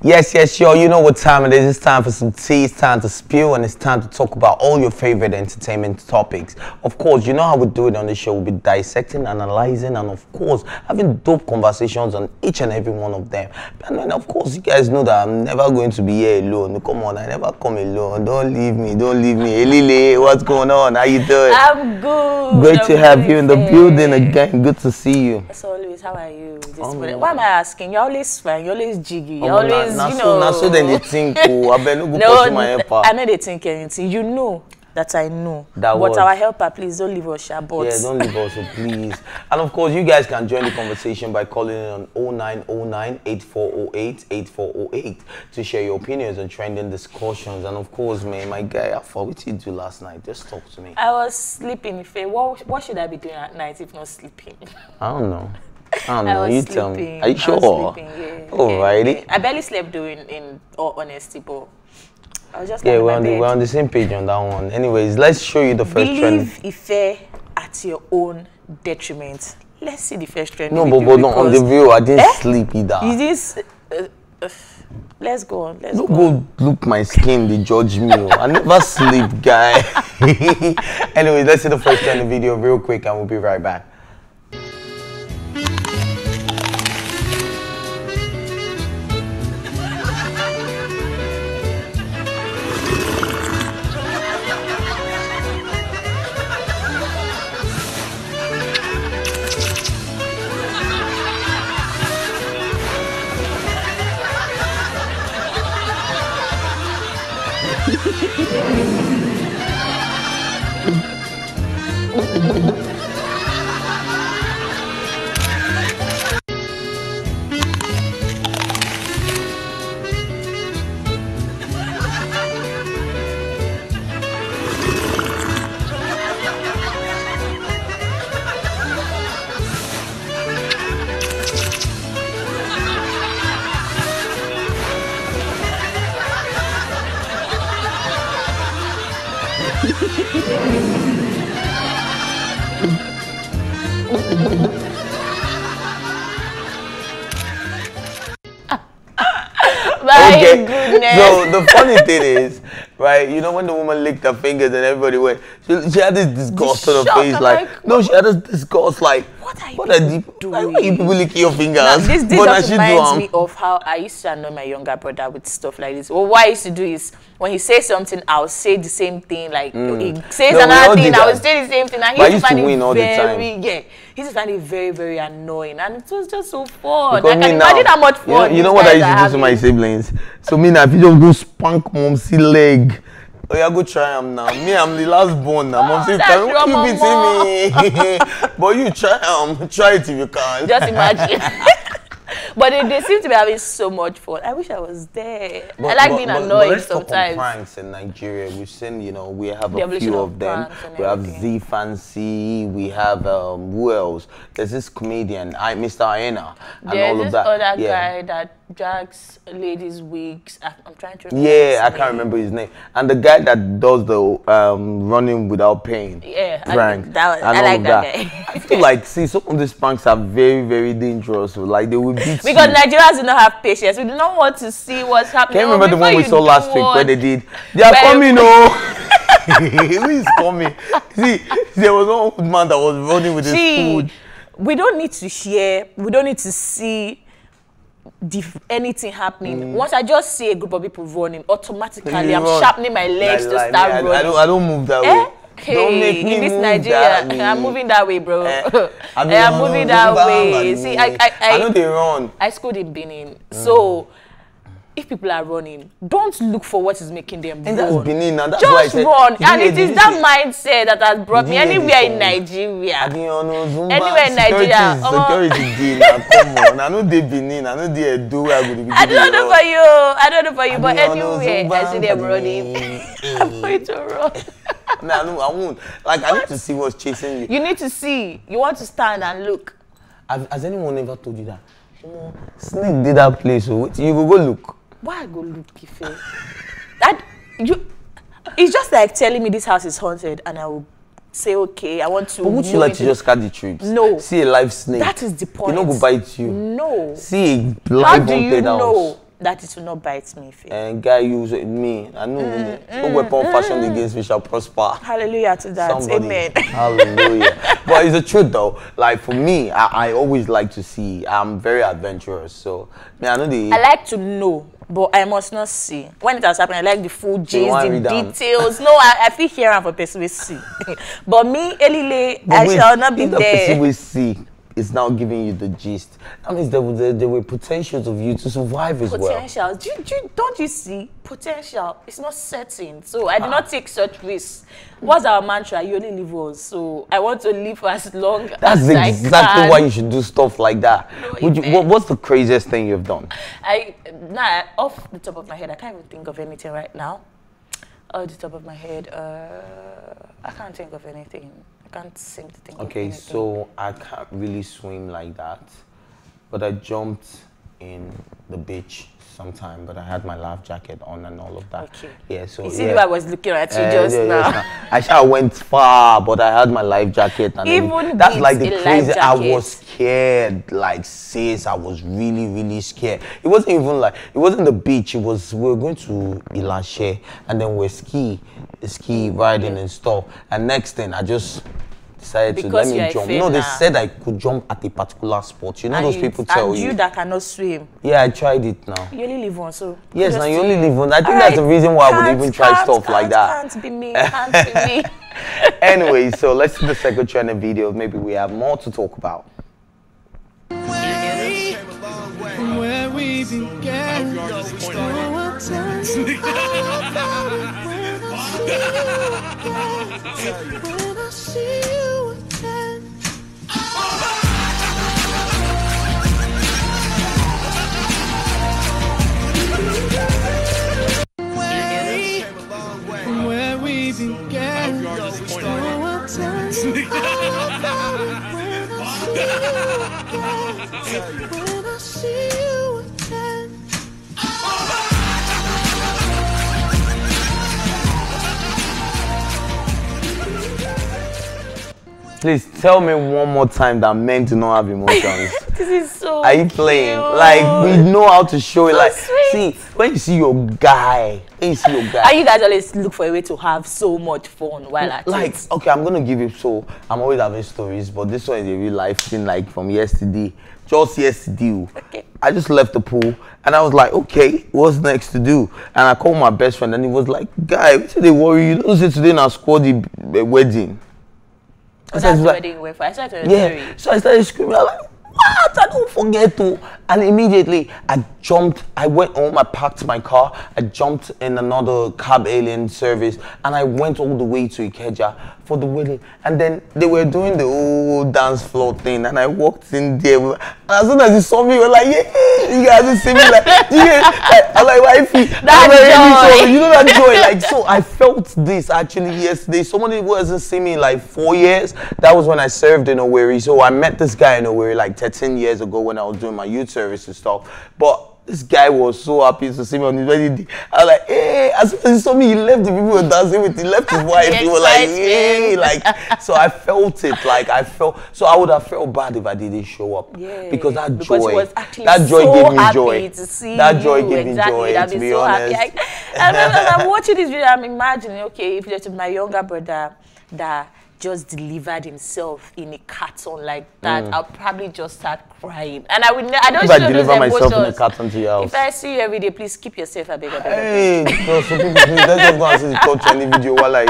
Yes, sure. You know what time it is. It's time for some tea. It's time to spill, and it's time to talk about all your favorite entertainment topics. Of course, you know how we do it on the show. We'll be dissecting, analyzing, and of course, having dope conversations on each and every one of them. And then, of course, you guys know that I'm never going to be here alone. Come on, I never come alone. Don't leave me. Elile, what's going on? How you doing? I'm good. Great to have you in the building again. Good to see you. As always, how are you? Why am I asking? You're always fine. You're always jiggy. You're always, you know. Now so then they think, oh, I better go push my helper. I know they think anything. You know that I know. That but our helper, please don't leave us, but yeah, don't leave us, so please. And of course, you guys can join the conversation by calling in on 0909-8408-8408 to share your opinions on trending discussions. And of course, man, my guy, what did you do last night? Just talk to me. I was sleeping. What should I be doing at night if not sleeping? I don't know. You sleeping. Tell me. Are you sure? Sleeping, yeah. Alrighty. I barely slept in all honesty, but I was just we're on the same page on that one. Anyways, let's show you the first trend. Believe Ife at your own detriment. Let's see the first trend. No, but no, on the view, I didn't sleep either. Is this? Let's go on. Let's go look my skin. They judge me. I never sleep, guy. Anyways, let's see the first trend video real quick, and we'll be right back. Okay. Goodness. So the funny thing is, right, you know when the woman licked her fingers and everybody went, she had this disgust on her face, like no, she had this disgust, like what are you doing? Like, why you people licking your fingers? Now, this just reminds me of how I used to annoy my younger brother with stuff like this. Well, what I used to do is when he says something, I'll say the same thing. Like he says another thing, I will say the same thing. And he used to find it he used to find it very, very annoying, and it was just so fun. Because I can imagine how much fun. You know what I used to do to my siblings? So me now, if you just go spank mom's leg. Oh yeah, go try him now. Me, I'm the last born now. Mom say, "Can you beat me?" But you try it if you can. Just imagine. But they seem to be having so much fun. I wish I was there. I like being annoyed sometimes. Let's talk on pranks in Nigeria. We've seen, we have a few of them. We have Z Fancy. We have who else? There's this comedian, Mr. Aena, and all of that. There's this other guy that drags ladies' wigs. I'm trying to remember. Yeah, I can't remember his name. And the guy that does the running without pain. Yeah, prank. I like that guy. I feel like, see, some of these pranks are very, very dangerous. So, like, they will beat because Nigerians do not have patience. We do not want to see what's happening. Can you remember the one we saw last week where they did? They are coming, oh! Who is coming? See, there was one old man that was running with his food. We don't need to hear. We don't need to see anything happening. Once I just see a group of people running, automatically I'm sharpening my legs to start running. I don't move that way. Hey, in this Nigeria, I'm moving that way, bro. I'm moving that way. See, I know they run. I schooled in Benin, so if people are running, don't look for what is making them run. And that's Benin, and that's just why I said, run. And it is that mindset that has brought me anywhere in Nigeria. Anywhere in Nigeria. Security come on. I know they Benin. I know they do. I don't know for you. I don't know for you. But anywhere, I see them running. I'm going to run. No, I won't. Like, I need to see what's chasing you. You need to see. You want to stand and look. Has anyone ever told you that? Snake did that place, so you go look. Why I go look, Ife? It's just like telling me this house is haunted and I will say, okay, I want to. But would you like to just cut the trips? No. See a live snake. That is the point. You know, go bite you. No. See a live How do you know house. that it will not bite me? And guy use me. I know no weapon fashioned against me shall prosper. Hallelujah to that. Somebody. Amen. Hallelujah. But it's the truth though. Like for me, I always like to see. I'm very adventurous. So I know I like to know. But I must not see. When it has happened, I like the full gist, the details. No, I feel here and for person we see. But me, Elile, I shall not be there. The person we see is now giving you the gist. That means there were potentials of you to survive as well. Potential. Don't you see? Potential. It's not certain. So I do not take such risks. What's our mantra? You only live once. So I want to live for as long as I can. That's exactly why you should do stuff like that. No, what's the craziest thing you've done? Off the top of my head, I can't even think of anything right now. Off the top of my head, I can't think of anything. I can't seem to think of anything. Okay, so I can't really swim like that, but I jumped in the beach sometime, but I had my life jacket on and all of that. Okay. Yeah, so you see why I was looking at you just now. I sure went far, but I had my life jacket and even that's like the crazy. I was scared, like sis. I was really, really scared. It wasn't even like it wasn't the beach. It was we were going to Ilashe and then we're ski riding and stuff. And next thing I just decided to let me jump. No, they said I could jump at a particular spot. You know those people tell you. And you that cannot swim. Yeah, I tried it now. You only live one, so. Yes, now you only live one. I think that's the reason why I would even try stuff like that. Can't be me. Can't be me. Anyway, so let's see the second trending video. Maybe we have more to talk about. Where we began. When I see you again. Where we began. When I see you again. When I see you again. Please tell me one more time that men do not have emotions. This is so Are you playing? Cute. Like, we know how to show it. So like, sweet. See, when you see your guy, and you guys always look for a way to have so much fun while at like, it. Okay, I'm going to give you, so I'm always having stories, but this one is a real life thing, like from yesterday. Just yesterday. Okay. I just left the pool and I was like, okay, what's next to do? And I called my best friend and he was like, guy, what's they worry? You don't say today now squad the wedding. Oh, that's the wedding went for. I started so I started screaming. I was like, what? I don't forget to. And immediately I jumped. I went home. I parked my car. I jumped in another cab alien service, and I went all the way to Ikeja for the wedding. And then they were doing the whole dance floor thing, and I walked in there. And as soon as you saw me, you were like, yeah, you guys see me like, yeah. I was like, wifey, that joy. You know that joy. Like, so I felt this actually yesterday. Somebody who hasn't seen me in like 4 years. That was when I served in Owerri. So I met this guy in Owerri like 13 years ago when I was doing my youth service and stuff. But this guy was so happy to see me on his wedding day. I was like, hey, as soon as he saw me, he left the people who were dancing with, he left his wife. He was like, hey, like, so I felt it, like, so I would have felt bad if I didn't show up. Yeah. Because that joy, that joy gave me joy. That joy gave me joy, to be honest. I'm watching this video, I'm imagining, okay, if there's my younger brother that just delivered himself in a carton like that, I'll probably just start crying. And I would I don't show those emotions. Myself in a carton to your house. If I see you every day, please keep yourself a bit. Hey, no, so people, please, let's just go and see the top trending video while I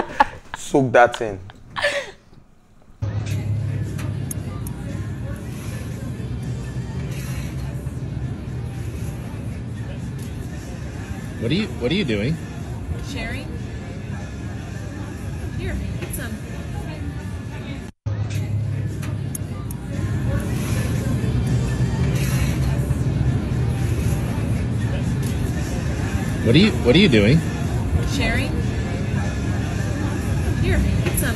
soak that in. What are you doing? Sharing. Here, get some. What are you doing? Sharing. Here, get some.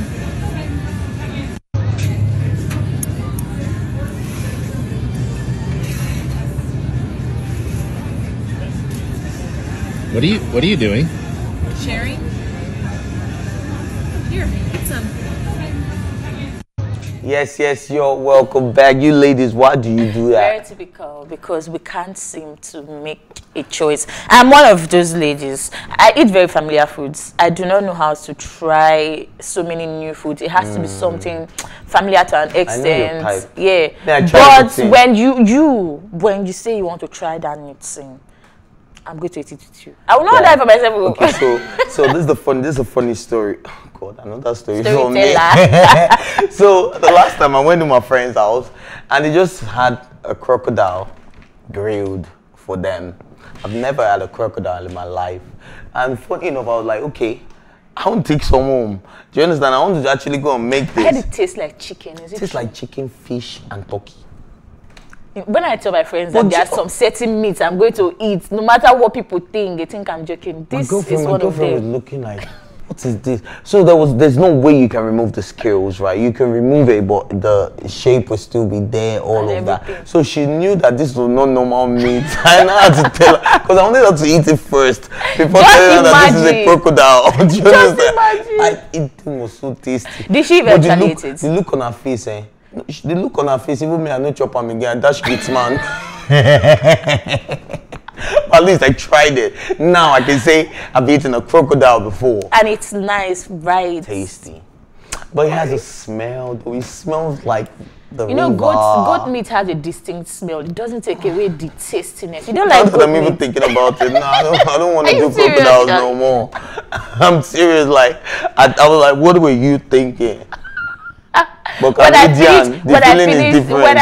What are you doing? Sharing. Here, get some. Yes, you're welcome back. You ladies, why do you do that? Very typical, because we can't seem to make a choice. I'm one of those ladies. I eat very familiar foods. I do not know how to try so many new foods. It has to be something familiar to an extent. I know your type. Yeah. But when you say you want to try that new thing, I'm going to eat it with you. I will not die for myself. Okay, so this is a funny story. Oh God, another story from me. So the last time I went to my friend's house and they just had a crocodile grilled for them. I've never had a crocodile in my life. And funny enough, I was like, okay, I want to take some home. Do you understand? I want to actually go and make this. I heard it tastes like chicken. Is it tastes like chicken, fish, and turkey. When I tell my friends that there are some certain meats I'm going to eat, no matter what people think, they think I'm joking. This is one of them. My girlfriend was looking like, what is this? So there's no way you can remove the scales, right? You can remove it, but the shape will still be there, all of that. So she knew that this was not normal meat. I know how to tell her, because I wanted her to eat it first before telling her that this is a crocodile. Just imagine. It was so tasty. Did she eventually eat it? The look on her face, the look on her face, even me, I know chop am again. That shit, man. At least I tried it. Now I can say I've eaten a crocodile before. And it's nice, right? Tasty. But it has a smell, though. It smells like the river. You know, goat meat has a distinct smell. It doesn't take away the tastiness. You don't like goat meat? I'm even thinking about it. No, I don't want to do crocodiles no more. I'm serious. Like, I was like, what were you Thinking? But Canadian, the feeling is different.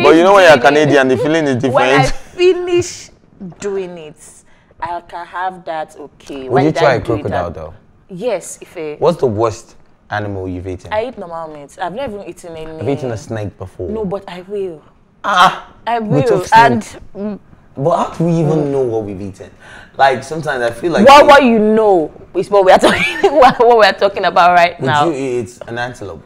But you know when you're Canadian, the feeling is different. When I finish doing it, I can have that. Okay. Would you try a crocodile though? Yes, What's the worst animal you've eaten? I eat normal meat. I've never eaten any. Have you eaten a snake before? No, but I will. I will. And but how do we even know what we've eaten? Like sometimes I feel like what you know is what we are talking what we are talking about right now. Would you eat an antelope?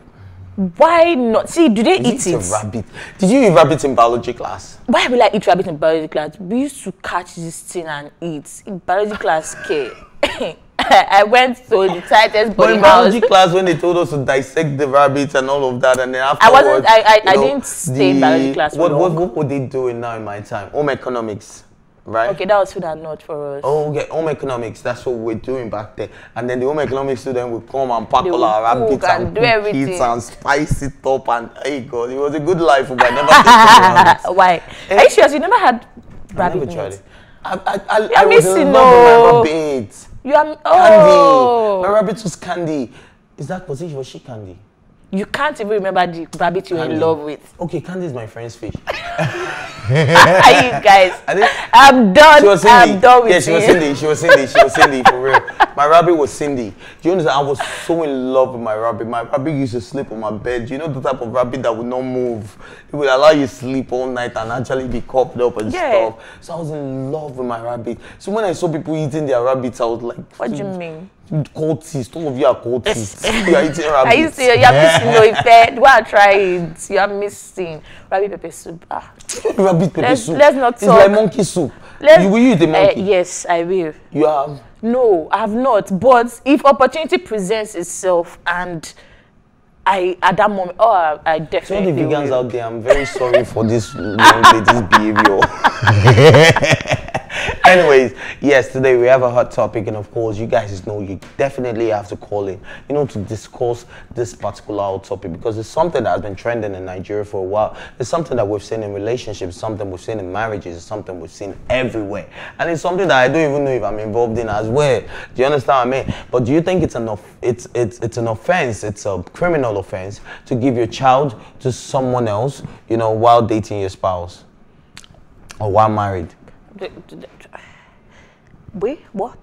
Why not? See, do they eat it? A rabbit. Did you eat rabbit in biology class? Why will I eat rabbit in biology class? We used to catch this thing and eat. In biology class, I went to the tightest body in biology class when they told us to dissect the rabbits and all of that, and then afterwards, I didn't stay in biology class for long. What were they doing now in my time? Home economics. Right? Okay, that was food and not for us. Oh, okay, home economics, that's what we were doing back then. And then the home economics student would come and pack all our rabbits and cook it and spice it up, and hey God, it was a good life, but I never tasted it. Why? Are you sure you never had rabbit meat? I never tried it. I was in love with my rabbit. You are candy. My rabbit was candy. Was she candy? You can't even remember the rabbit you were in love with. Okay, Candy is my friend's fish. You guys, I'm done. I'm done with you. She was Cindy, for real. My rabbit was Cindy. Do you understand? I was so in love with my rabbit. My rabbit used to sleep on my bed. You know the type of rabbit that would not move. It would allow you to sleep all night and actually be cupped up and stuff. So I was in love with my rabbit. So when I saw people eating their rabbits, I was like, what do you mean? Cultists, all of you are cultists. You are eating rabbits. Are you serious? You have to know if that. Go and try it. You are missing rabbit pepper soup. Rabbit pepper soup. Let's not talk. It's like monkey soup. Will you eat the monkey? Yes, I will. You have? No, I have not. But if opportunity presents itself and at that moment, I definitely So the vegans will. out there, I'm very sorry for this young lady's behavior. Anyways, yes, today we have a hot topic, and of course, you guys know you definitely have to call in, to discuss this particular hot topic, because it's something that has been trending in Nigeria for a while. It's something that we've seen in relationships, something we've seen in marriages, it's something we've seen everywhere, and it's something that I don't even know if I'm involved in as well. Do you understand what I mean? But do you think it's an offense? It's a criminal offense to give your child to someone else, while dating your spouse or while married? Wait, what?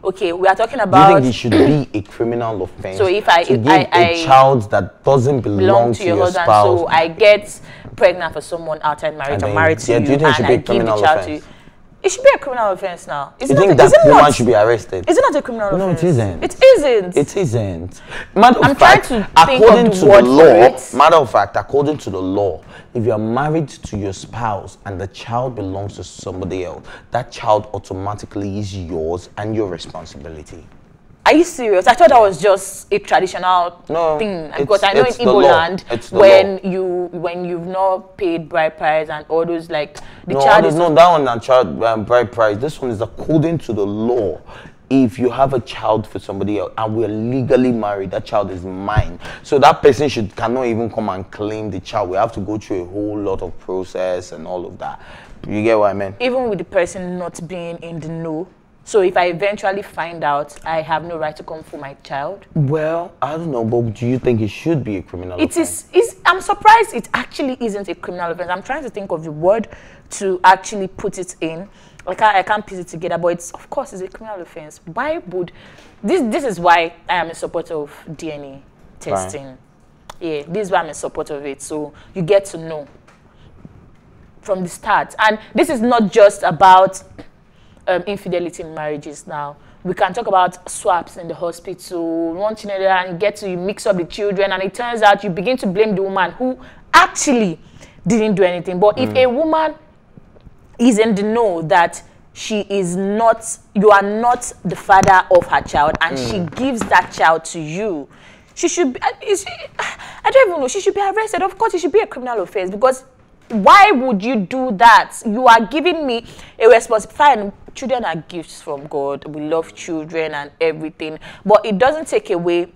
Okay, we are talking about. Do you think it should be a criminal offense? So if I give a child that doesn't belong to your husband, spouse, so I get pregnant for someone outside marriage, or married to you, do you think it should be a criminal offense? It should be a criminal offense now. You think that woman should be arrested? Is it not a criminal offense? No, it isn't. It isn't. It isn't. Matter of fact, according to the law, if you are married to your spouse and the child belongs to somebody else, that child automatically is yours and your responsibility. Are you serious? I thought that was just a traditional thing. Because I know in Igbo land, when you've not paid bride price and all those, like, the child is... No, that one and child bride price. This one is according to the law. If you have a child for somebody else and we're legally married, that child is mine. So that person cannot even come and claim the child. We have to go through a whole lot of process and all of that. You get what I mean? Even with the person not being in the know. So if I eventually find out, I have no right to come for my child? Well, I don't know, but do you think it should be a criminal offense? I'm surprised it actually isn't a criminal offense. I'm trying to think of the word to actually put it in. I can't piece it together, but of course it's a criminal offense. Why would... This is why I am in support of DNA testing. Right. Yeah, this is why I'm in support of it. So you get to know from the start. And this is not just about... infidelity in marriages now. We can talk about swaps in the hospital, one thing and you get to mix up the children, and it turns out you begin to blame the woman who actually didn't do anything. But if a woman is in the know that she is not, you are not the father of her child, and she gives that child to you, she should be, I don't even know, she should be arrested. Of course, it should be a criminal offense, because why would you do that? You are giving me a responsibility. Children are gifts from God. We love children and everything. But it doesn't take away,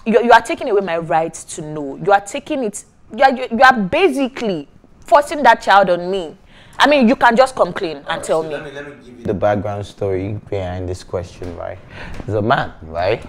you are taking away my right to know. You are taking it, you are basically forcing that child on me. I mean, you can just come clean and tell me. Let me give you the background story behind this question, right? There's a man, right?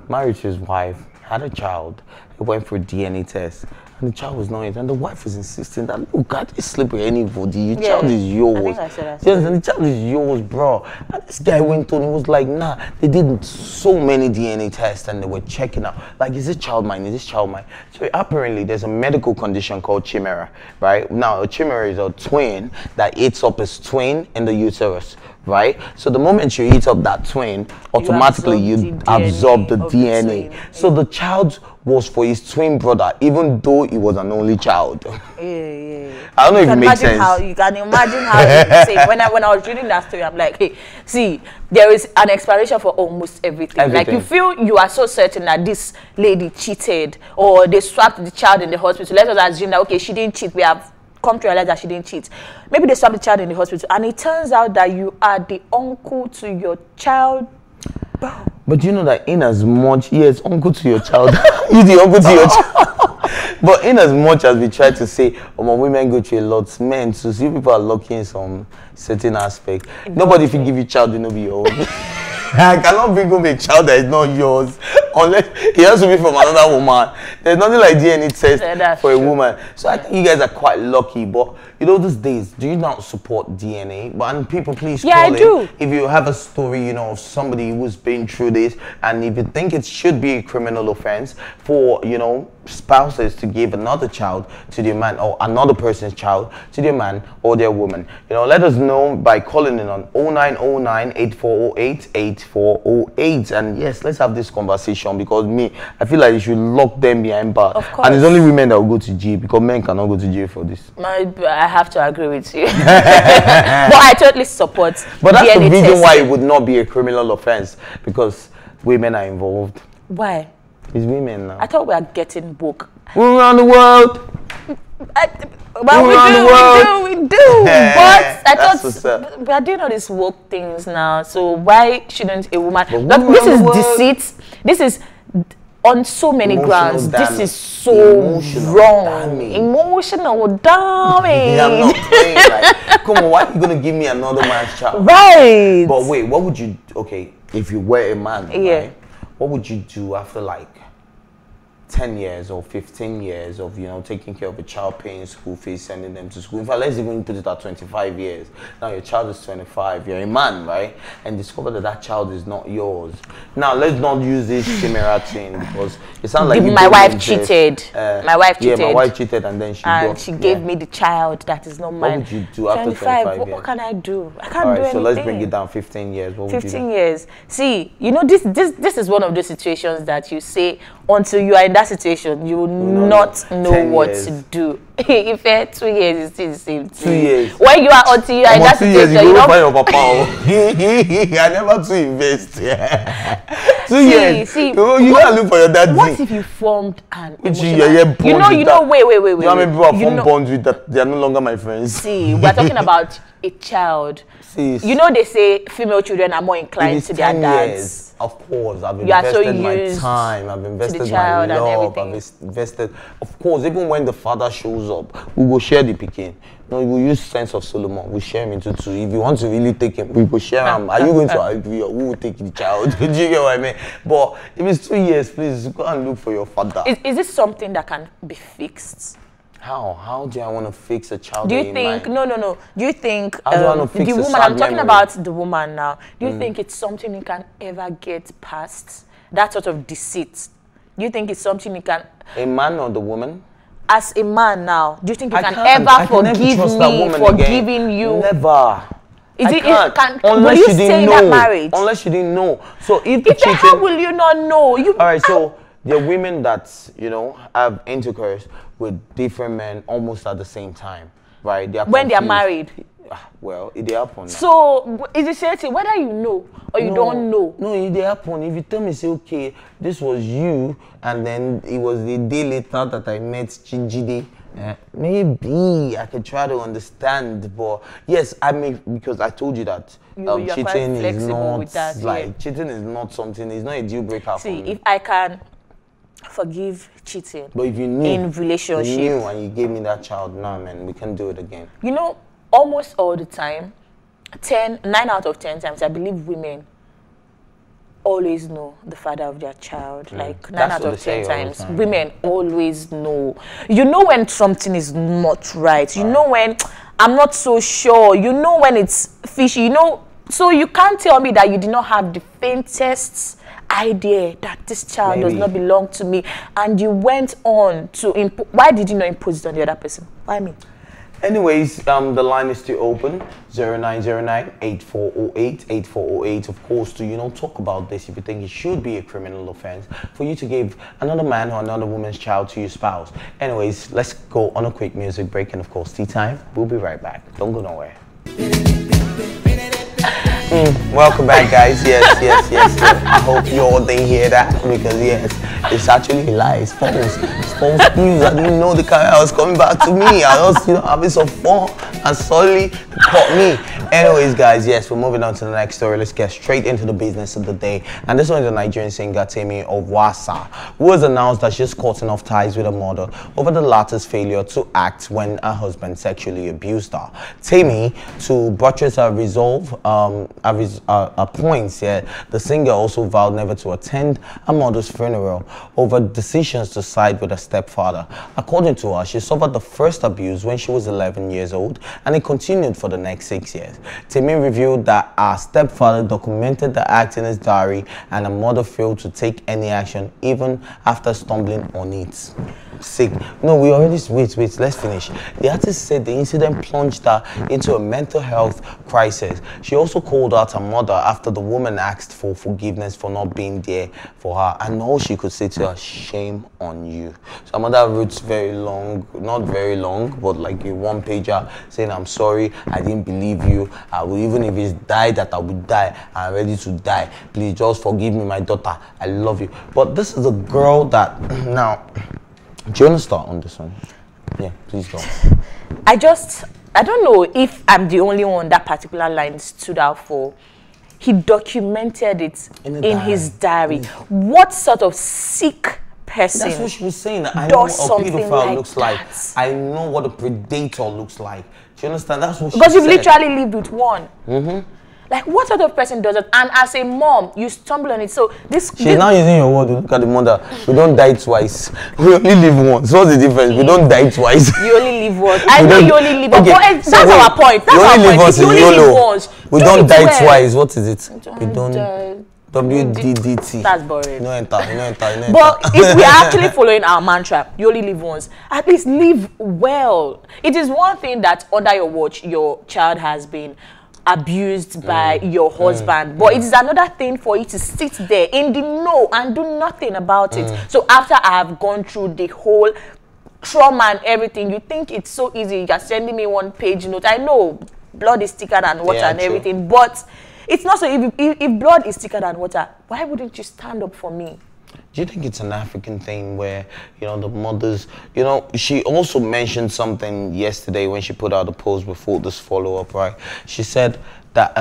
Married to his wife, had a child. He went for a DNA test. And the child was not in, and the wife was insisting that, look, I didn't sleep with anybody. Your child is yours. I think I said that. Yes, and the child is yours, bro. And this guy went on, he was like, nah, they did so many DNA tests and they were checking out. Like, is this child mine? Is this child mine? So apparently there's a medical condition called chimera, right? Now, a chimera is a twin that eats up his twin in the uterus, right? So the moment you eat up that twin, automatically you absorb the DNA. So the child was for his twin brother, even though he was an only child. Yeah. I don't know if it makes sense. You can imagine how it say. When I was reading that story, I'm like, hey, see, there is an expiration for almost everything. Like, you feel you are so certain that this lady cheated, or they swapped the child in the hospital. Let us assume that, okay, she didn't cheat. We have come to realize that she didn't cheat. Maybe they swapped the child in the hospital, and it turns out that you are the uncle to your child. But you know that in as much, yes, uncle to your child, you're the uncle to your child. But in as much as we try to say, women go through a lot, men, so see people are lucky in some certain aspect. Nobody can give you child, you know, be your own. I cannot bring home a child that is not yours unless it has to be from another woman. There's nothing like DNA test for a woman. So I think you guys are quite lucky. But you know, these days, do you not support DNA? But people, please call in. do. If you have a story, you know, of somebody who's been through this, and if you think it should be a criminal offense for, you know, spouses to give another child to their man, or another person's child to their man or their woman, you know, let us know by calling in on 0909 8408 8408. And yes, let's have this conversation, because I feel like you should lock them behind bars. Of course. And it's only women that will go to jail, because men cannot go to jail for this. I have to agree with you. But I totally support. But that's DNA the reason why it would not be a criminal offense, because women are involved. Why? It's women now. I thought we are getting woke. We're around the world. We do. But I thought we are doing all these woke things now. So why shouldn't a woman? Look, this is deceit. This is on so many grounds. Damage. This is so wrong. Damage. Emotional damage. I'm not playing. Like, come on, why are you gonna give me another man's child? Right. But wait, what would you? Okay, if you were a man, right? What would you do after like 10 years or 15 years of, you know, taking care of a child, paying school fees, sending them to school? In fact, let's even put it at 25 years. Now your child is 25, you're a man, right? And discover that that child is not yours. Now let's not use this chimera thing, because it sounds like my wife cheated. My wife cheated. Yeah, my wife cheated, and then she gave me the child that is not mine. What would you do after 25 years? What can I do? I can't do anything. So let's bring it down 15 years. What would you do? 15 years. See, you know, this is one of those situations that you say until you are in that that situation, you will not know what to do. If 2 years is still the same thing. 2 years. When you are until you are in that situation, you don't find your papa. I never to invest. 2 years. See, you gotta look for your dad. What if you formed an emotional? Wait. You know, how many people have formed bonds with that? They are no longer my friends. See, we're talking about a child. See, you know, they say female children are more inclined to their dads. Years. Of course, I've invested my time, I've invested my love, I've invested. Of course, even when the father shows up, we will share the pikin. No, we will use sense of Solomon. We share him into two. If you want to really take him, we will share him. Are you going to agree, or who will take the child? Do you get what I mean? But if it's 2 years, please go and look for your father. Is this something that can be fixed? How do I want to fix a child? Do you think no? Do you think the woman? I'm talking about the woman now. Do you think it's something you can ever get past? That sort of deceit. Do you think it's something you can? A man or the woman? As a man now, do you think you can ever forgive me for giving you? Never. Will you stay in that marriage? Unless you didn't know. So if how will you not know? All right. So there are women that have intercourse with different men almost at the same time, right? When they are married. Well, it happen now. So is it certain whether you know or you don't know? No, it happen. If you tell me, say, okay, this was you, and then it was the day later that I met Chinjide, maybe I could try to understand. But yes, I mean, because I told you that cheating is not cheating is not something. It's not a deal breaker. See, if I can forgive cheating, but if you knew in relationship, you knew and you gave me that child, nah, man, we can do it again. You know, almost all the time, 9 out of 10 times, I believe women always know the father of their child. Like 9 out of 10 times, women always know. You know when something is not right. You know when I'm not so sure. You know when it's fishy. You know, so you can't tell me that you did not have the faintest idea that this child does not belong to me, and you went on to why did you not impose it on the other person? Why me? Anyways, the line is still open, 0909-8408-8408. Of course, to talk about this if you think it should be a criminal offense for you to give another man or another woman's child to your spouse. Anyways, let's go on a quick music break, and of course, tea time. We'll be right back. Don't go nowhere. Welcome back, guys. Yes. I hope you all didn't hear that, because yes, it's actually a lie. It's false. It's false news. I didn't know the camera was coming back to me. I was having some fun, and suddenly it caught me. Anyways, guys, yes, we're moving on to the next story. Let's get straight into the business of the day. And this one is a Nigerian singer, Temmie Ovwasa, who has announced that she's cutting off ties with her mother over the latter's failure to act when her husband sexually abused her. Temmie, to buttress her resolve, her points, the singer also vowed never to attend her mother's funeral over decisions to side with her stepfather. According to her, she suffered the first abuse when she was 11 years old, and it continued for the next 6 years. Temmie revealed that her stepfather documented the act in his diary, and her mother failed to take any action even after stumbling on it. Sick. No, we already wait, let's finish. The artist said the incident plunged her into a mental health crisis. She also called out her mother after the woman asked for forgiveness for not being there for her, and all she could say to her, shame on you. So her mother wrote very long, not very long, but like a one-pager saying, I'm sorry, I didn't believe you. I will, even if it's die that I will die, I'm ready to die. Please just forgive me, my daughter. I love you. But this is a girl that now. Do you want to start on this one? Yeah, please go. I don't know if I'm the only one that particular line stood out for. He documented it in his diary. What sort of sick person? That's what she was saying. I know what a pedophile looks like. I know what a predator looks like. Do you understand? That's what she said. Because you've literally lived with one. Like, what sort of person does it? And as a mom, you stumble on it. So she's now using your word. Look at the mother. We don't die twice. We only live once. What's the difference? We don't die twice. You only live once. I know you only live once. That's our point. That's our point. You only live once. We don't die twice. What is it? We don't. WDDT. That's boring. No enter. But if we are actually following our mantra, you only live once, at least live well. It is one thing that under your watch, your child has been abused by your husband, but it is another thing for you to sit there in the know and do nothing about it. So after I have gone through the whole trauma and everything, you think it's so easy. You're sending me one page note. I know blood is thicker than water and everything, but it's not so. If blood is thicker than water, why wouldn't you stand up for me? Do you think it's an African thing where, you know, the mothers, you know, she also mentioned something yesterday when she put out a post before this follow-up, right? She said that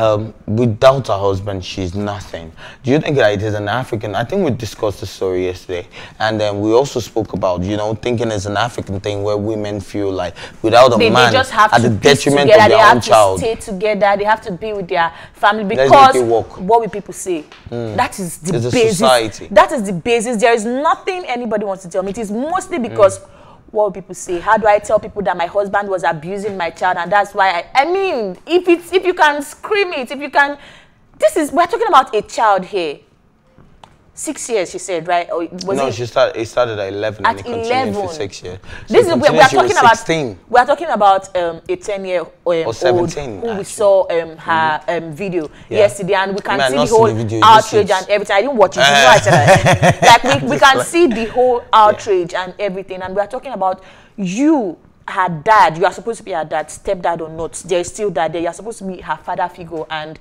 without her husband, she's nothing. Do you think that it is an African? I think we discussed the story yesterday. And then we also spoke about, you know, thinking it's an African thing where women feel like without a man, just have at the detriment of their own child. They have to stay together. They have to be with their family because what will people say? That is the basis. Society. That is the basis. There is nothing anybody wants to tell me. It is mostly because what will people say? How do I tell people that my husband was abusing my child and that's why I mean, if you can scream it, if you can, we're talking about a child here. 6 years, she said, right? Or was no, it started at 11 and it continued for 6 years. So this is we are talking about 16. We are talking about a 10-year-old or 17 who we saw her video yesterday, and we can see the whole outrage and everything. I didn't watch it. You know, I said that. Like we can see the whole outrage and everything, and we are talking about you. Her dad, you are supposed to be her dad, stepdad or not, there is still that there. You are supposed to be her father figure, and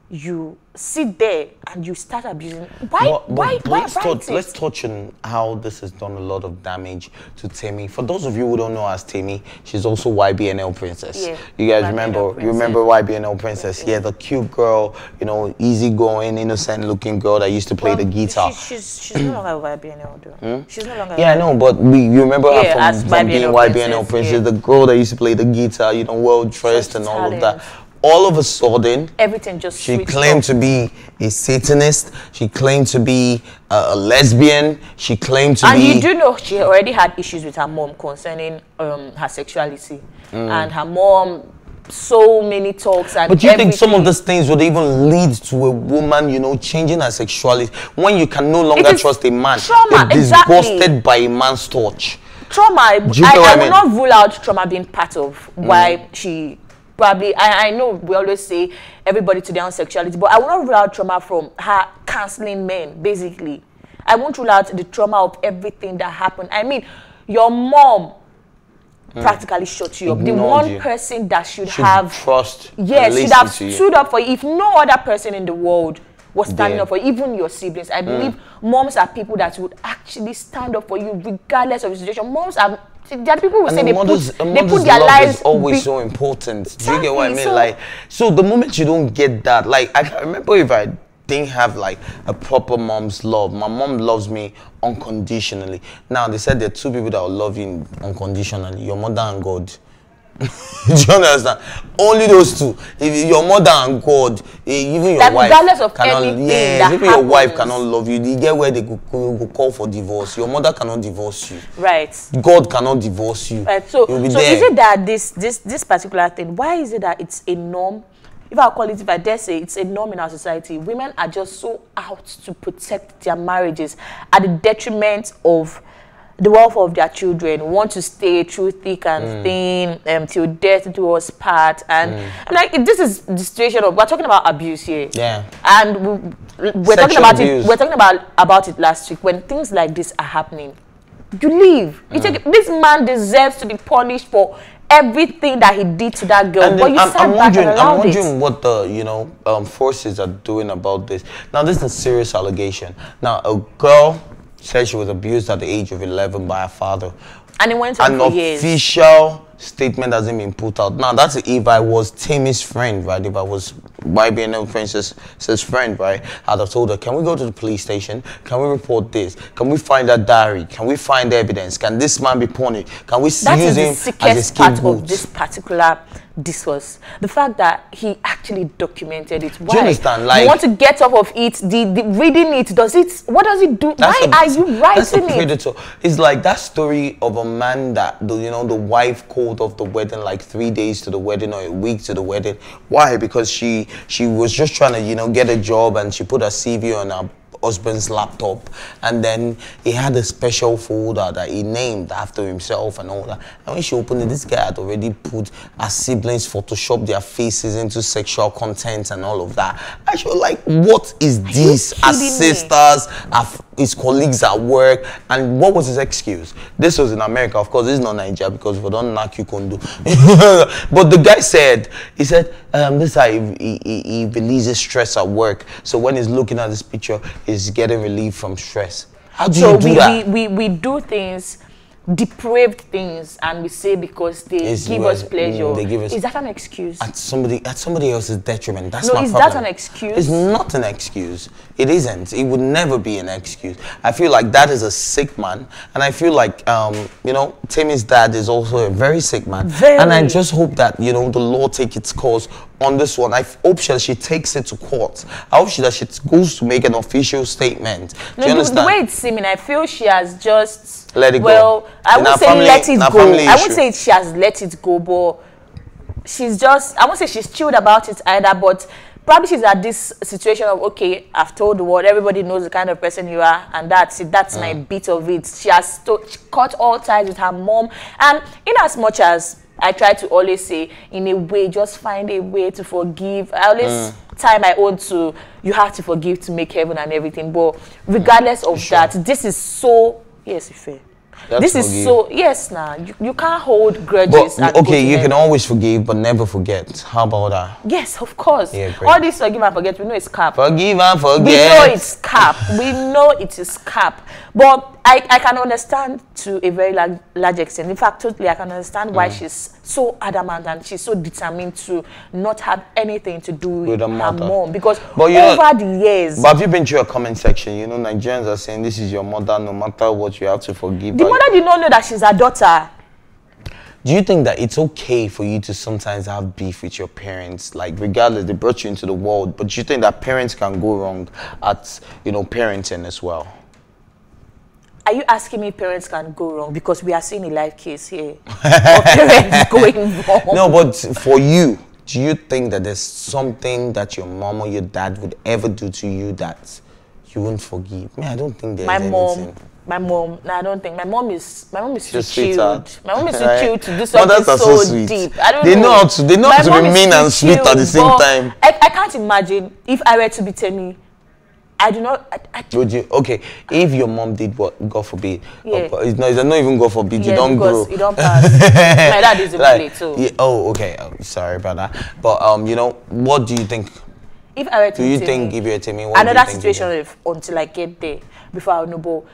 you sit there and you start abusing. Why let's touch on how this has done a lot of damage to Temmie. For those of you who don't know as Temmie, she's also YBNL Princess. Yeah, you guys remember YBNL Princess? Yeah, the cute girl, you know, easygoing, innocent-looking girl that used to play the guitar. She's no longer YBNL, though. She's no longer. Yeah, I know, but you remember her from being YBNL Princess, the girl that used to play the guitar, you know, well-dressed and all of that. All of a sudden, everything just she claimed to be a Satanist. She claimed to be a lesbian. She claimed to be... And you do know she already had issues with her mom concerning her sexuality. And her mom, so many talks and But do you think some of these things would even lead to a woman, you know, changing her sexuality when you can no longer trust a man? Trauma, you're disgusted by a man's touch. Trauma, I will not rule out trauma being part of why she... Probably, I know we always say everybody to their own sexuality, but I will not rule out trauma from her cancelling men, basically. I won't rule out the trauma of everything that happened. I mean, your mom practically shut you up. The one person that should have trust. Yes, should have stood up for you. If no other person in the world was standing up for you, even your siblings. I believe moms are people that would actually stand up for you regardless of the situation. Moms are... There are people who say they put their lives... is always so important. Exactly. Do you get what I mean? Like, so the moment you don't get that, like, I remember if I didn't have like a proper mom's love. My mom loves me unconditionally. Now they said there are two people that will love you unconditionally: your mother and God. Do you understand? Only those two. If your mother and God, even your wife, regardless of anything that even your wife cannot love you. You get where they go call for divorce. Your mother cannot divorce you. Right. God cannot divorce you. Right. So is it that this particular thing? Why is it that it's a norm? If I call it, if I dare say, it's a norm in our society. Women are just so out to protect their marriages at the detriment of the welfare of their children, want to stay through thick and thin, till death do us part. And I'm like, this is the situation of, we're talking about abuse here. Yeah. And we're talking about it. We're talking about it last week. When things like this are happening, you leave. This man deserves to be punished for everything that he did to that girl. But you I'm wondering what the forces are doing about this. Now, this is a serious allegation. Now, a girl said she was abused at the age of 11 by her father. And it went on for years. An official statement hasn't been put out. Now, that's if I was Temmie's friend, right? If I was YBNL Princess's friend, right? I'd have told her, can we go to the police station? Can we report this? Can we find that diary? Can we find evidence? Can this man be punished? Can we use him as a scapegoat? That is the sickest part of this particular discourse. The fact that he actually documented it. Why? Do you understand? Like, you want to get off of it, the reading it, what does it do? Why are you writing it? Predator. It's like that story of a man that, the wife called off the wedding like 3 days to the wedding or a week to the wedding. Why? Because she was just trying to, get a job, and she put her CV husband's laptop, and then he had a special folder that he named after himself and all that. And when she opened it, this guy had already put her siblings, Photoshop their faces into sexual content and all of that. And she was like, what is this? Her sisters, his colleagues at work. And what was his excuse? This was in America, of course. This is not Nigeria, because we don't knock you kondo. But the guy said, he said, this is how he releases stress at work. So when he's looking at this picture, he's getting relief from stress. How do you do that? We do things, depraved things, and we say because they give us pleasure. They give us, is that an excuse? At somebody else's detriment. That's no, my is problem. that an excuse? It's not an excuse. It isn't. It would never be an excuse. I feel like that is a sick man, and I feel like you know, Temmie's dad is also a very sick man. And I just hope that, you know, the law take its course on this one. I hope she takes it to court. I hope that she goes to make an official statement. Do you understand? The way it's seeming, I feel she has just let it go. Well, I won't say let it go. I won't say she has let it go, but she's just, I won't say she's chilled about it either, but probably she's at this situation of, okay, I've told the world, everybody knows the kind of person you are, and that's it, that's my bit of it. She has cut all ties with her mom, and in as much as I try to always say, in a way, just find a way to forgive. I always tie my own to, you have to forgive to make heaven and everything, but regardless of that, this is so, yes, Ife. This is so, yes, now you can't hold grudges. But, okay, you can always forgive, but never forget. How about that? Yes, of course. Yeah, all this forgive and forget, we know it's cap. Forgive and forget. We know it's cap. We know it is cap. But I can understand to a very large extent. In fact, totally, I can understand why she's so adamant and she's so determined to not have anything to do with her mom. Because over the years... But have you been to your comment section? You know, Nigerians are saying this is your mother, no matter what, you have to forgive. The mother did not know that she's her daughter. Do you think that it's okay for you to sometimes have beef with your parents? Like, regardless, they brought you into the world. But do you think that parents can go wrong at, you know, parenting as well? Are you asking me parents can go wrong? Because we are seeing a live case here of parents going wrong. No, but for you, do you think that there's something that your mom or your dad would ever do to you that you wouldn't forgive? I don't think there's anything. My mom, no, I don't think. My mom is too chilled. My mom is too chilled to do something so deep. I don't know. They know how to be mean and sweet at the same time. I can't imagine if I were to be Temmie. I do not. Would you? Okay, if your mom did what, God forbid. Yeah. It's not even God forbid. Yeah, you don't grow. You don't pass. My dad is a bully too. Yeah, oh, okay. Sorry about that. But you know, what do you think? If I were to do you think if you're Temmie, what another situation until I get there before I know,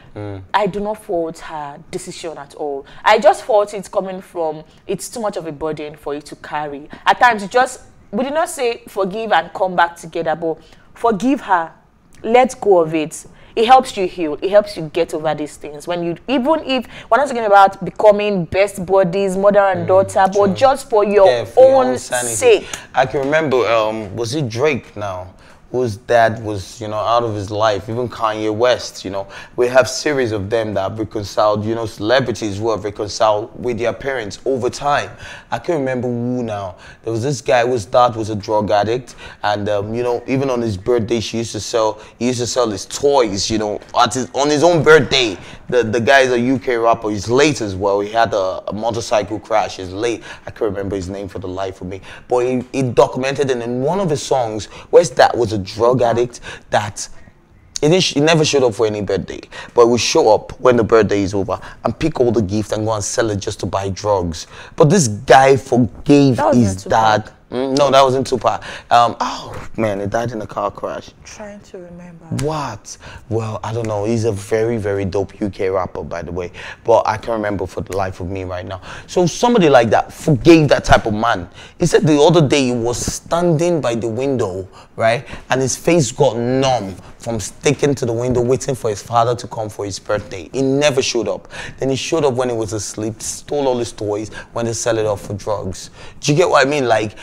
I do not fault her decision at all. I just fault it coming from, it's too much of a burden for you to carry. At times, we did not say forgive and come back together, but forgive her. Let go of it. It helps you heal. It helps you get over these things. When you, even if we're not talking about becoming best buddies, mother and daughter, but just for your own sake. I can remember, was it Drake now? Whose dad was, you know, out of his life, even Kanye West, you know. We have series of them that have reconciled, you know, celebrities who have reconciled with their parents over time. I can't remember who now. There was this guy whose dad was a drug addict, and, you know, even on his birthday, he used to sell his toys, you know, on his own birthday. The guy is a UK rapper, he's late as well. He had a motorcycle crash, he's late. I can't remember his name for the life of me. But he documented it in one of his songs, where his dad was a drug addict that he never showed up for any birthday, but would show up when the birthday is over and pick all the gifts and go and sell it just to buy drugs. But this guy forgave his dad. No, that wasn't Tupac. Oh man, he died in a car crash. Trying to remember. What? Well, I don't know. He's a very, very dope UK rapper, by the way. But I can't remember for the life of me right now. So somebody like that forgave that type of man. He said the other day he was standing by the window, right? And his face got numb from sticking to the window, waiting for his father to come for his birthday. He never showed up. Then he showed up when he was asleep, stole all his toys, went to sell it off for drugs. Do you get what I mean? Like,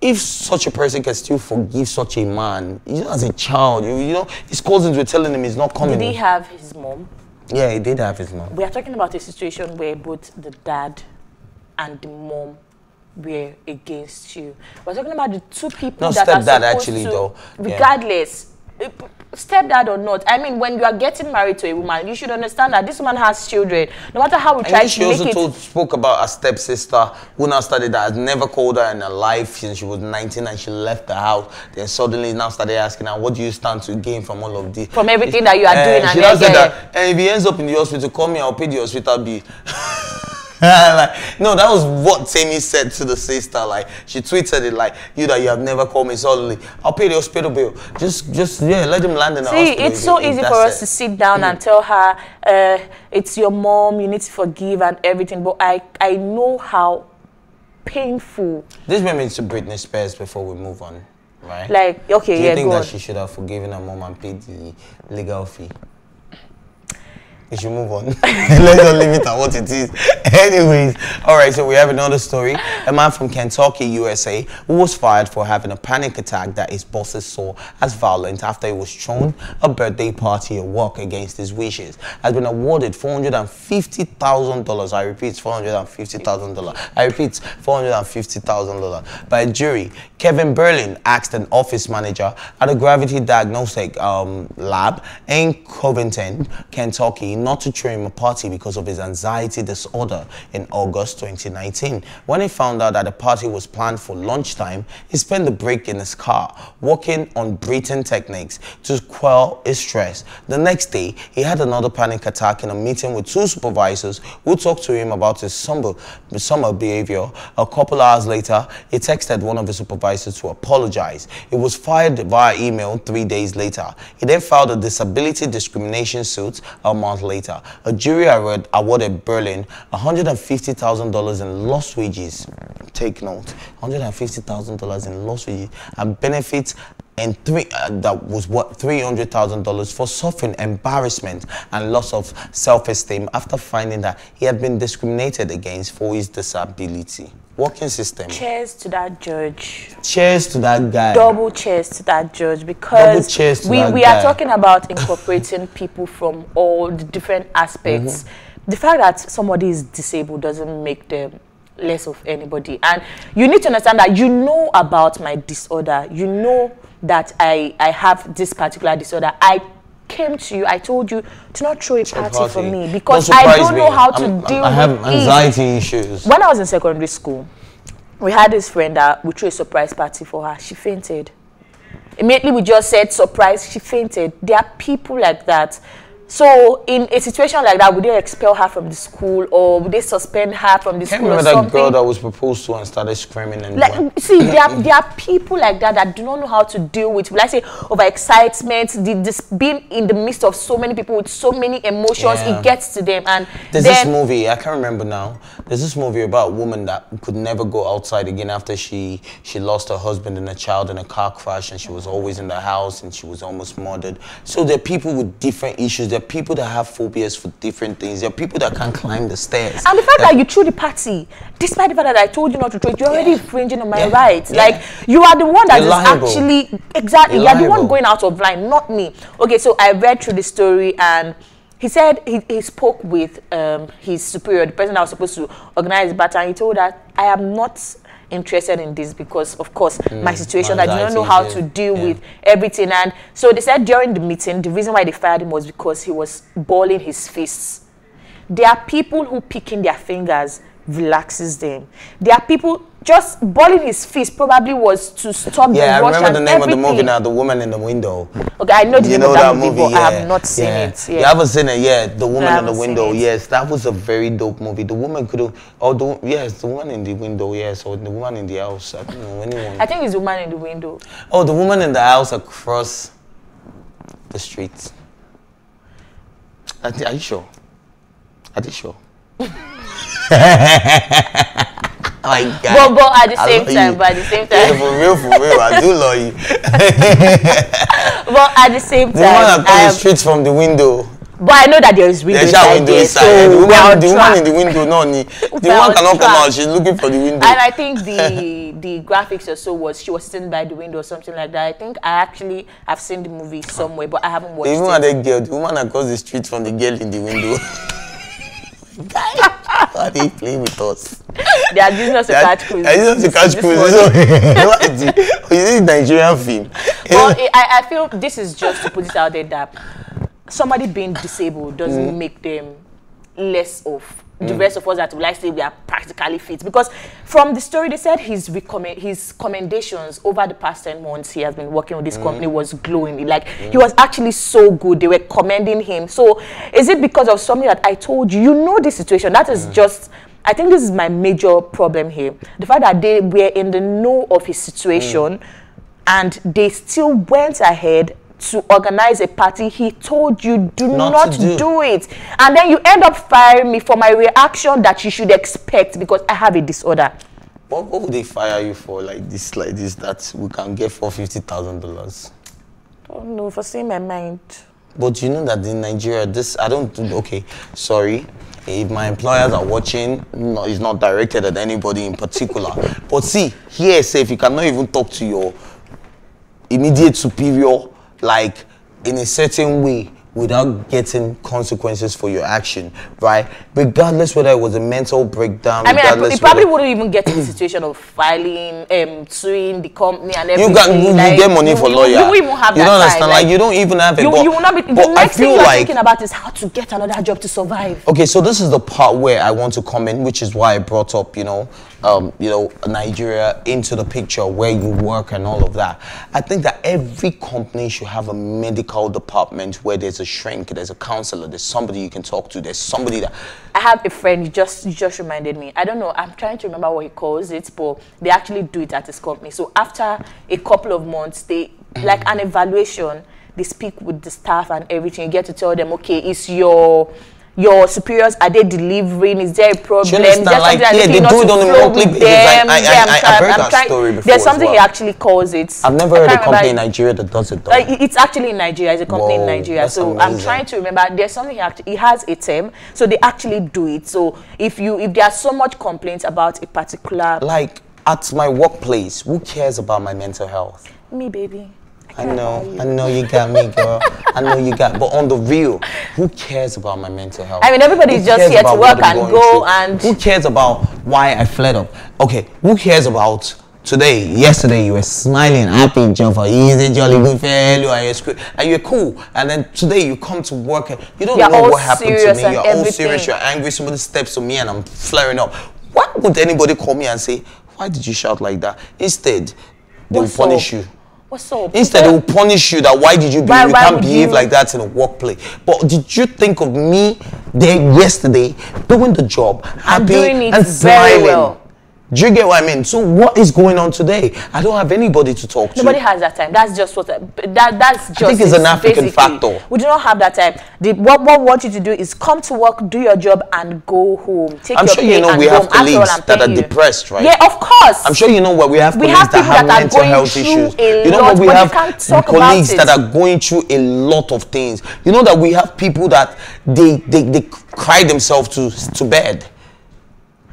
if such a person can still forgive such a man, you know, as a child, you know, his cousins were telling him he's not coming. Did he have his mom? Yeah, he did have his mom. We are talking about a situation where both the dad and the mom were against you. We're talking about the two people that are supposed actually, to, though. Regardless, stepdad or not, I mean, when you are getting married to a woman, you should understand that this woman has children. No matter how we try to make it. She also spoke about her stepsister who now started that, has never called her in her life since she was 19 and she left the house. Then suddenly now started asking her, what do you stand to gain from all of this? From everything that you are doing. She now said that, and if he ends up in the hospital, call me, I'll pay the hospital bill. Like, no, that was what Temmie said to the sister. Like, she tweeted it like, you have never called me suddenly, I'll pay the hospital bill. Just yeah, let him land in the hospital. See, it's so easy for us to sit down and tell her, it's your mom, you need to forgive and everything. But I know how painful. This brings me to Britney Spears before we move on, right? Like, okay, Do you think go that on. she should have forgiven her mom and paid the legal fee? We should move on. Let's not leave it at what it is. Anyways, all right, so we have another story. A man from Kentucky, USA, who was fired for having a panic attack that his bosses saw as violent after he was thrown a birthday party at work against his wishes, has been awarded $450,000. I repeat, $450,000. I repeat, $450,000 by a jury. Kevin Berlin asked an office manager at a gravity diagnostic lab in Covington, Kentucky, not to throw him a party because of his anxiety disorder in August 2019. When he found out that the party was planned for lunchtime, he spent the break in his car, working on breathing techniques to quell his stress. The next day, he had another panic attack in a meeting with two supervisors who talked to him about his somber behavior. A couple hours later, he texted one of the supervisors to apologize. He was fired via email 3 days later. He then filed a disability discrimination suit a month later. A jury awarded Berlin $150,000 in lost wages. Take note, $150,000 in lost wages and benefits, and that was what, $300,000 for suffering embarrassment and loss of self-esteem after finding that he had been discriminated against for his disability. Working system. Cheers to that judge. Cheers to that guy. Double cheers to that judge, because we are talking about incorporating people from all the different aspects. The fact that somebody is disabled doesn't make them less of anybody. And you need to understand that you know about my disorder. You know that I have this particular disorder. I came to you, I told you to not throw a party for me because I don't know how to deal with it. I have anxiety issues. When I was in secondary school, we had this friend that we threw a surprise party for her. She fainted. Immediately we just said surprise, she fainted. There are people like that. So in a situation like that, would they expel her from the school or would they suspend her from the school or something? Remember that girl that was proposed to and started screaming and like, see, there are people like that that do not know how to deal with, like say, overexcitement, this being in the midst of so many people with so many emotions, it gets to them. And there's this movie, I can't remember now, there's this movie about a woman that could never go outside again after she lost her husband and a child in a car crash, and she was always in the house and she was almost murdered. So there are people with different issues. There are people that have phobias for different things. There are people that can't climb the stairs. And the fact that you threw the party, despite the fact that I told you not to throw it, you're already infringing on my rights. Like, you are the one that is actually, exactly, you're the one going out of line, not me. Okay, so I read through the story and he said he spoke with his superior, the person that was supposed to organize the battle, and he told her, I am not interested in this because of course my situation, I do not know how to deal with everything. And so they said during the meeting the reason why they fired him was because he was balling his fists. There are people who picking their fingers relaxes them. There are people just balling his fist probably was to stop the rush. I remember the name everything. of the movie now, The Woman in the Window. Okay, I know the name of that movie, but I have not seen it. You haven't seen it yet? The Woman in the Window. Yes, that was a very dope movie. The woman could have, the woman in the window, yes, or the woman in the house. I don't know anyone. I think it's The Woman in the Window. Oh, the woman in the house across the street. Are you sure? Are you sure? Oh my God. But at the same time, Yeah, for real, I do love you. But at the same time, the one across the street from the window. But I know that there is window inside there, so the woman in the window, the one cannot come out. She's looking for the window. And I think the graphics or so was she was sitting by the window or something like that. I think I actually have seen the movie somewhere, but I haven't watched it. The woman across the street from the girl in the window. Why they play with us? They are using us to catch cruise. They are using us to catch cruise. Is it Nigerian film? Well, I feel this is just to put it out there that somebody being disabled doesn't make them less of the rest of us that would like to say we are practically fit. Because from the story, they said his commendations over the past 10 months he has been working with this company was glowing. Like, he was actually so good. They were commending him. So, is it because of something that I told you? You know this situation. That is just... I think this is my major problem here. The fact that they were in the know of his situation and they still went ahead to organize a party. He told you, do not do it. And then you end up firing me for my reaction that you should expect because I have a disorder. What would they fire you for like this, that we can get for $50,000? Oh no, for saying my mind. But you know that in Nigeria, okay, sorry. If my employers are watching, no, it's not directed at anybody in particular. But see, here, say, if you cannot even talk to your immediate superior, like in a certain way, without getting consequences for your action, right? Regardless whether it was a mental breakdown. I mean, you probably wouldn't even get in the situation of filing, suing the company and everything. You get money for lawyer. You won't even have that. You don't understand? Like, you don't even have it. You will not be. The next thing you're thinking about is how to get another job to survive. Okay, so this is the part where I want to comment, which is why I brought up, Nigeria into the picture where you work and all of that. I think that every company should have a medical department where there's a shrink, there's a counselor, there's somebody you can talk to, there's somebody that... I have a friend, you just reminded me. I don't know, I'm trying to remember what he calls it, but they actually do it at his company. So after a couple of months, they, like an evaluation, they speak with the staff and everything. You get to tell them, okay, is your superiors, are they delivering? Is there a problem? Is there like, they do it on a monthly basis. I've heard that story before. There's something he actually calls it. I've never heard a company in Nigeria that does it though. It's actually in Nigeria. It's a company in Nigeria. So amazing. I'm trying to remember. There's something he has a term. So they actually do it. So if there are so much complaints about a particular... Like at my workplace, who cares about my mental health? Me, baby. I know you got me, girl. I know you got, but on the real, who cares about my mental health? I mean, everybody's just here to work and go and... Who cares about why I fled up? Okay, who cares about today? Yesterday, you were smiling, happy, joyful, easy, jolly, good fellow, and you're cool. And then today, you come to work and you don't know what happened to me. You're all serious, you're angry, somebody steps to me and I'm flaring up. Why would anybody call me and say, why did you shout like that? Instead, they will punish you. Instead, they will punish you that why did you behave? You can't behave like that in a workplace. But did you think of me there yesterday doing the job, happy and smiling? Well. Do you get what I mean? So what is going on today? I don't have anybody to talk to. Nobody has that time. That's just what that's just. I think it's an African factor. We do not have that time. What we want you to do is come to work, do your job, and go home. I'm sure you know we have colleagues that are depressed, right? Yeah, of course. I'm sure you know what we have colleagues that have mental health issues. You know what we have colleagues that are going through a lot of things. You know that we have people that they cry themselves to bed.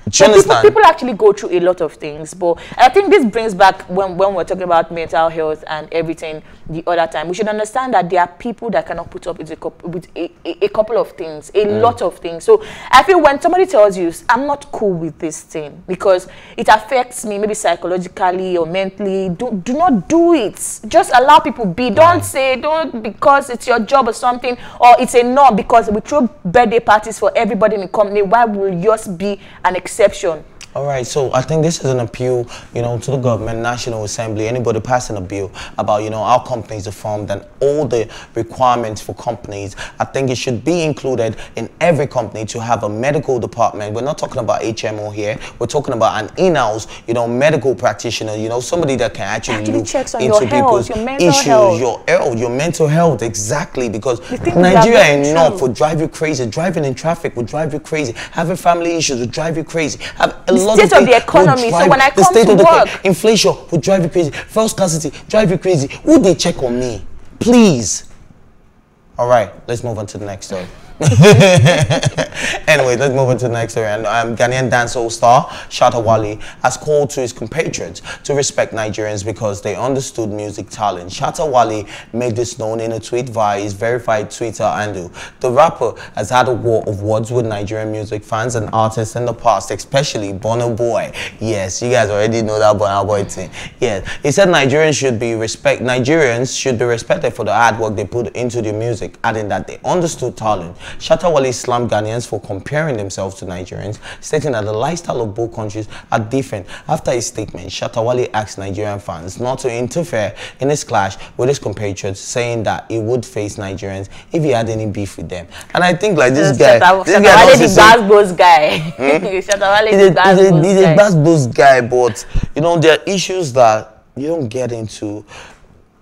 People actually go through a lot of things, but I think this brings back when we're talking about mental health and everything the other time. We should understand that there are people that cannot put up with a couple of things, a lot of things. So I feel when somebody tells you, I'm not cool with this thing because it affects me, maybe psychologically or mentally, do not do it. Just allow people be. Don't say, don't because it's your job or something, or it's a no because we throw birthday parties for everybody in the company. Why will yours be an exception? All right, so I think this is an appeal, to the government, National Assembly, anybody passing a bill about, how companies are formed and all the requirements for companies. I think it should be included in every company to have a medical department. We're not talking about HMO here. We're talking about an in-house, medical practitioner, somebody that can actually look checks on into your health, people's your mental issues, health. your mental health, exactly, because Nigeria enough will drive you crazy. Driving in traffic will drive you crazy. Having family issues will drive you crazy. The state of the economy. So when I come to work, inflation would drive you crazy. Fuel scarcity drive you crazy. Would they check on me? Please. All right, let's move on to the next story. Anyway, let's move on to the next story. And Ghanaian dancehall star Shatta Wale has called to his compatriots to respect Nigerians because they understood music talent. Shatta Wale made this known in a tweet via his verified Twitter handle. The rapper has had a war of words with Nigerian music fans and artists in the past, especially Burna Boy. Yes, you guys already know that Burna Boy thing. Yeah, he said Nigerians should be respected for the hard work they put into their music, adding that they understood talent. Shatta Wale slammed Ghanaians for comparing themselves to Nigerians, stating that the lifestyle of both countries are different. After his statement, Shatta Wale asked Nigerian fans not to interfere in his clash with his compatriots, saying that he would face Nigerians if he had any beef with them. And I think like this guy, Shatta Wale the Gbasgbos guy. Shatta Wale the Gbasgbos guy. He's a Gbasgbos guy, but you know there are issues that you don't get into.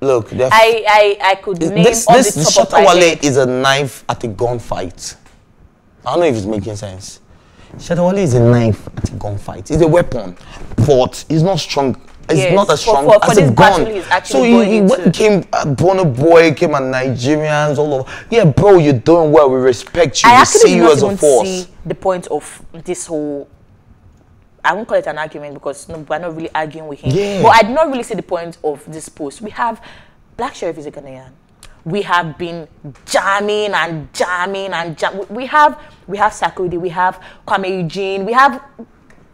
Look, I could name this on the top of Shatta my Wale head. is a knife at a gunfight. I don't know if it's making sense. Shatta Wale is a knife at a gunfight. It's a weapon, but it's not strong. It's not as strong as a gun. So when came Burna Boy, came and Nigerians all over. Yeah, bro, you're doing well. We respect you. We see you as a force. See the point of this whole. I won't call it an argument because no, we're not really arguing with him. Yeah. But I did not really see the point of this post. We have Black Sheriff is a Ghanaian. We have been jamming and jamming and jamming. We have Sarkodie, we have Kwame Eugene, we have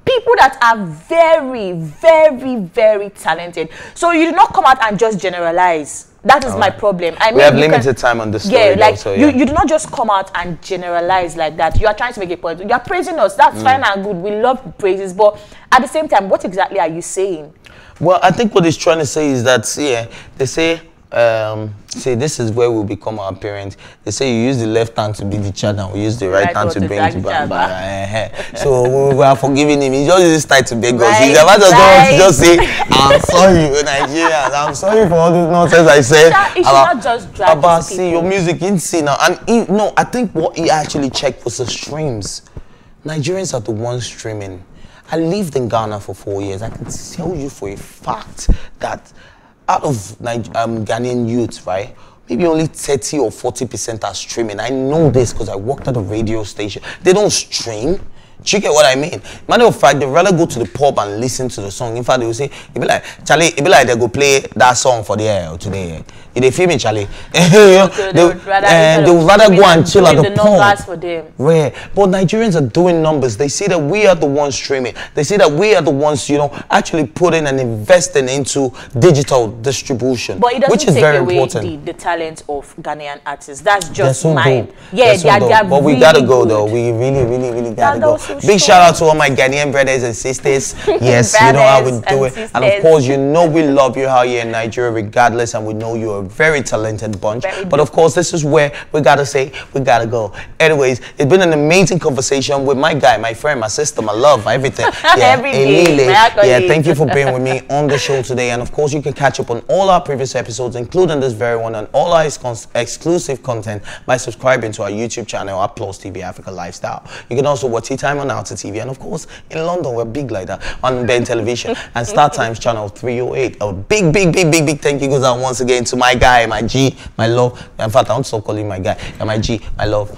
people that are very, very, very talented. So you do not come out and just generalize. That is my problem. I mean, we have limited time on this story. Yeah, like also, you do not just come out and generalize like that. You are trying to make a point. You are praising us. That's fine and good. We love praises, but at the same time, what exactly are you saying? Well, I think what he's trying to say is that they say this is where we become our parents. They say you use the left hand to be the child and we use the right hand to bring it back. So we are forgiving him. He just uses style to beg us. He's about to just say, I'm sorry, Nigerians. I'm sorry for all this nonsense I said. He should not just drag about see your music in see now. And no, I think what he actually checked was the streams. Nigerians are the ones streaming. I lived in Ghana for 4 years. I can tell you for a fact that out of Ghanaian youth, right, maybe only 30 or 40% are streaming. I know this because I worked at a radio station. They don't stream. Do you get what I mean? Matter of fact, they'd rather go to the pub and listen to the song. In fact, they will say, it be like, Charlie, it be like they go play that song for the air today. If they feel me, Charlie, they would rather go and chill at the pub. For them. Right. But Nigerians are doing numbers. They see that we are the ones streaming. They see that we are the ones, you know, actually putting and investing into digital distribution, but it doesn't which is take very away important. the talent of Ghanaian artists. That's just so mine. dope. Yeah, they are but we really gotta go good. though. We really gotta go. So Big shout out to all my Ghanaian brothers and sisters. Yes, you know how we do it. sisters. And of course, you know we love you out here in Nigeria regardless, and we know you're a very talented bunch. But of course, this is where we gotta say, we gotta go. Anyways, it's been an amazing conversation with my guy, my friend, my sister, my love, everything. Yeah, Emile. Yeah, thank you for being with me on the show today. And of course, you can catch up on all our previous episodes, including this very one, and all our exclusive content by subscribing to our YouTube channel at PlusTvAfrica Lifestyle. You can also watch TEATIME on Alta TV, and of course, in London, we're big like that on Ben Television and Star Times channel 308. A big thank you goes out once again to my guy, my G, my love. In fact, I don't stop calling my guy, my G, my love.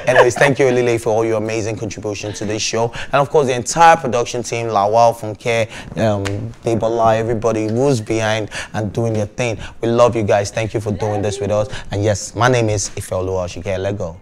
Anyways, thank you, Lile, for all your amazing contribution to this show. And of course, the entire production team, Lawal from Care, Debola, everybody who's behind and doing their thing. We love you guys. Thank you for doing this with us. And yes, my name is Ifeoluwa Shike. Let go.